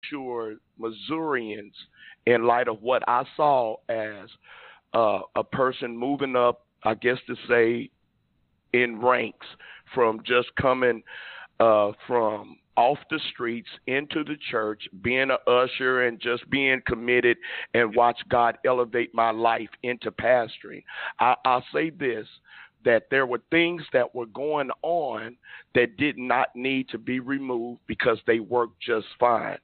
sure Missourians, in light of what I saw as a person moving up, I guess to say, in ranks from just coming from off the streets into the church, being an usher and just being committed, and watch God elevate my life into pastoring. I'll say this, that there were things that were going on that did not need to be removed because they worked just fine.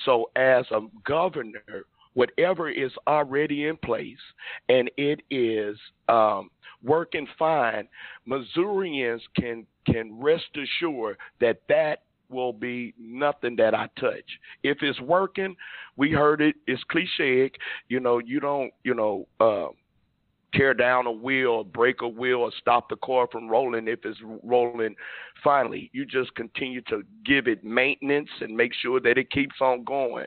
So as a governor, whatever is already in place and it is working fine, Missourians can rest assured that that will be nothing that I touch. If it's working, we heard it, it's cliche, you don't, tear down a wheel or break a wheel or stop the car from rolling if it's rolling finally. You just continue to give it maintenance and make sure that it keeps on going.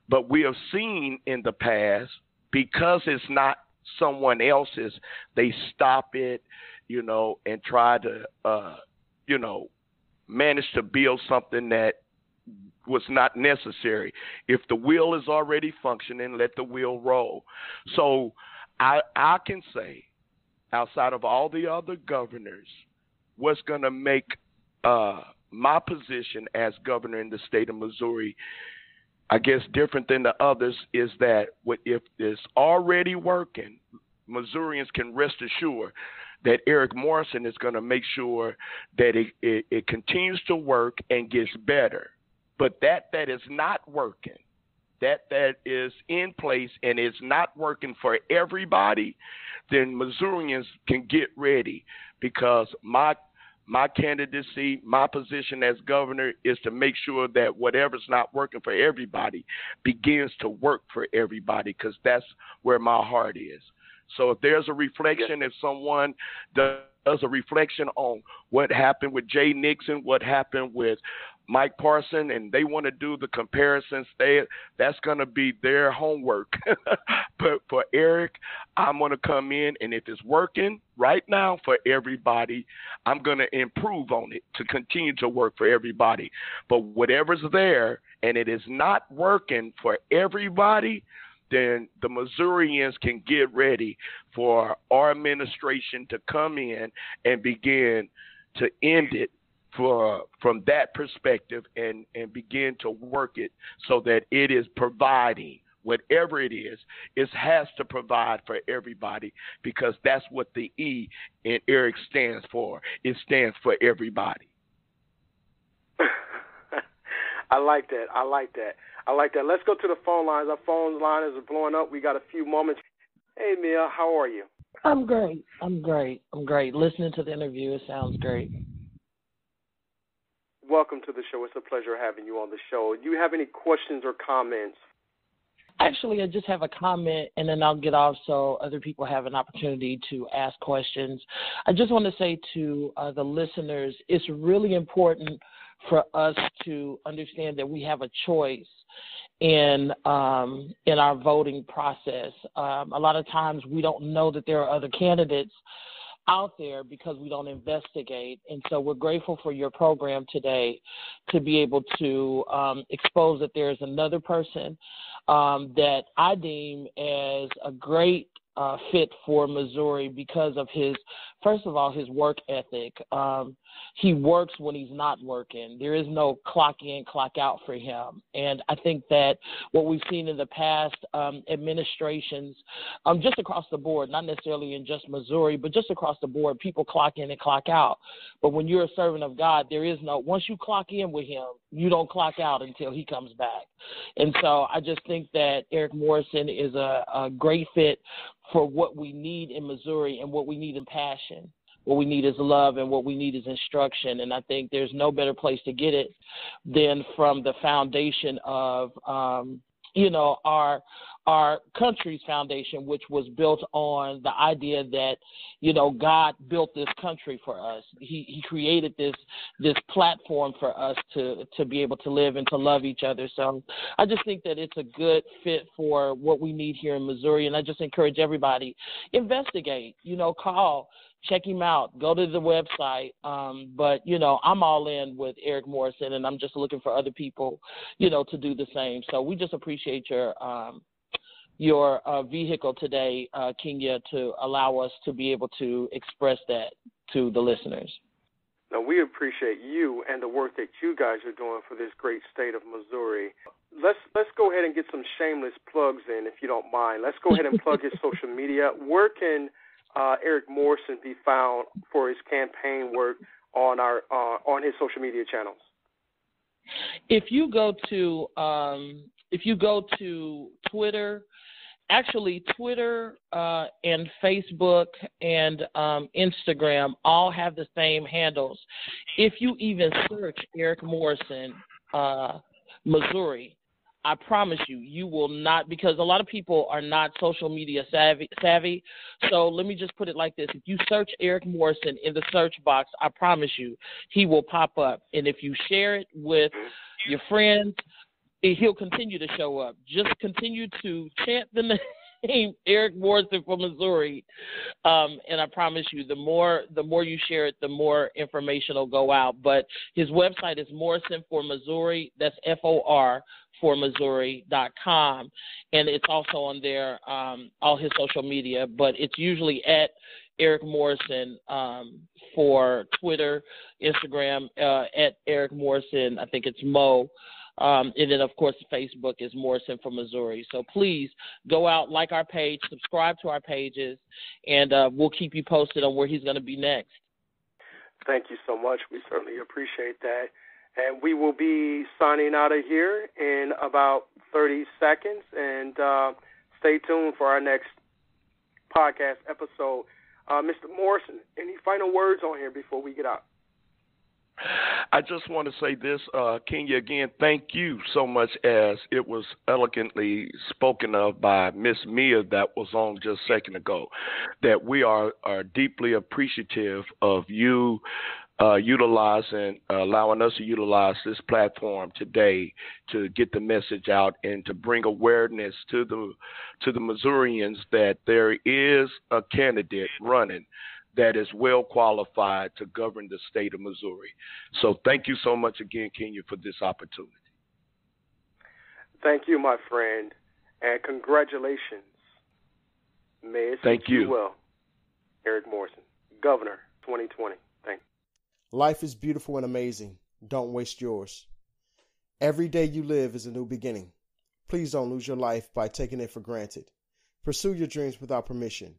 But we have seen in the past, because it's not someone else's, they stop it, and try to, manage to build something that was not necessary. If the wheel is already functioning, let the wheel roll. So I can say, outside of all the other governors, what's going to make my position as governor in the state of Missouri, I guess, different than the others, is that if it's already working, Missourians can rest assured that Eric Morrison is going to make sure that it continues to work and gets better. But that is not working, that is in place and is not working for everybody, then Missourians can get ready, because my candidacy, my position as governor, is to make sure that whatever's not working for everybody begins to work for everybody, because that's where my heart is. So if there's a reflection, if someone does a reflection on what happened with Jay Nixon, what happened with Mike Parson, and they want to do the comparisons, that's going to be their homework. But for Eric, I'm going to come in, and if it's working right now for everybody, I'm going to improve on it to continue to work for everybody. But whatever's there and it is not working for everybody, then the Missourians can get ready for our administration to come in and begin to end it from that perspective and begin to work it so that it is providing whatever it is. It has to provide for everybody, because that's what the E in Eric stands for. It stands for everybody. I like that. Let's go to the phone lines. Our phone line is blowing up. We got a few moments. Hey, Mia, how are you? I'm great. Listening to the interview, it sounds great. Welcome to the show. It's a pleasure having you on the show. Do you have any questions or comments? Actually, I just have a comment, and then I'll get off so other people have an opportunity to ask questions. I just want to say to the listeners, it's really important for us to understand that we have a choice in our voting process. A lot of times we don't know that there are other candidates out there because we don't investigate. And so we're grateful for your program today to be able to expose that there's another person that I deem as a great fit for Missouri because of first of all, his work ethic. He works when he's not working. There is no clock in, clock out for him. And I think that what we've seen in the past administrations, just across the board, not necessarily in just Missouri, but just across the board, people clock in and clock out. But when you're a servant of God, there is no, once you clock in with him, you don't clock out until he comes back. And so I just think that Eric Morrison is a great fit for what we need in Missouri and what we need in passion. What we need is love, and what we need is instruction. And I think there's no better place to get it than from the foundation of, our country's foundation, which was built on the idea that, God built this country for us. He created this platform for us to be able to live and to love each other. So I just think that it's a good fit for what we need here in Missouri. And I just encourage everybody, investigate, call, check him out. Go to the website. But, you know, I'm all in with Eric Morrison, and I'm just looking for other people, you know, to do the same. So we just appreciate your vehicle today, Kenya, to allow us to be able to express that to the listeners. Now, we appreciate you and the work that you guys are doing for this great state of Missouri. Let's go ahead and get some shameless plugs in, if you don't mind. Let's go ahead and plug his social media. Where can Eric Morrison be found for his campaign work on his social media channels? If you go to Twitter, actually Twitter and Facebook and Instagram all have the same handles. If you even search Eric Morrison, Missouri, I promise you will not, because a lot of people are not social media savvy. So let me just put it like this. If you search Eric Morrison in the search box, I promise you he will pop up. And if you share it with your friends, he'll continue to show up. Just continue to chant the name Eric Morrison from Missouri, and I promise you, the more you share it, the more information will go out. But his website is Morrison for Missouri. That's FOR for Missouri.com, and it's also on there, all his social media. But it's usually at Eric Morrison for Twitter, Instagram, at Eric Morrison. I think it's Mo. And then, of course, Facebook is Morrison for Missouri. So please go out, like our page, subscribe to our pages, and we'll keep you posted on where he's going to be next. Thank you so much. We certainly appreciate that. And we will be signing out of here in about 30 seconds. And stay tuned for our next podcast episode. Mr. Morrison, any final words on here before we get out? I just want to say this, Kenya, again, thank you so much, as it was elegantly spoken of by Miss Mia that was on just a second ago, that we are deeply appreciative of you allowing us to utilize this platform today to get the message out and to bring awareness to the Missourians that there is a candidate running that is well qualified to govern the state of Missouri. So thank you so much again, Kenya, for this opportunity. Thank you, my friend, and congratulations. May it thank you well. Eric Morrison, Governor 2020. Thank you. Life is beautiful and amazing. Don't waste yours. Every day you live is a new beginning. Please don't lose your life by taking it for granted. Pursue your dreams without permission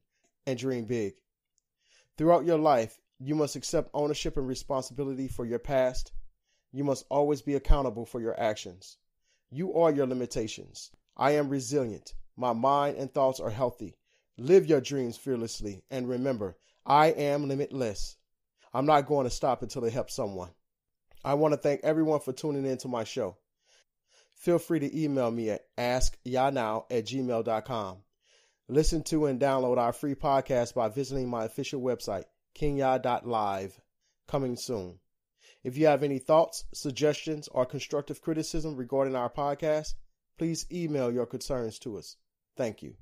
and dream big. Throughout your life, you must accept ownership and responsibility for your past. You must always be accountable for your actions. You are your limitations. I am resilient. My mind and thoughts are healthy. Live your dreams fearlessly. And remember, I am limitless. I'm not going to stop until it helps someone. I want to thank everyone for tuning in to my show. Feel free to email me at askYanow@gmail.com. Listen to and download our free podcast by visiting my official website, kenya.live, coming soon. If you have any thoughts, suggestions, or constructive criticism regarding our podcast, please email your concerns to us. Thank you.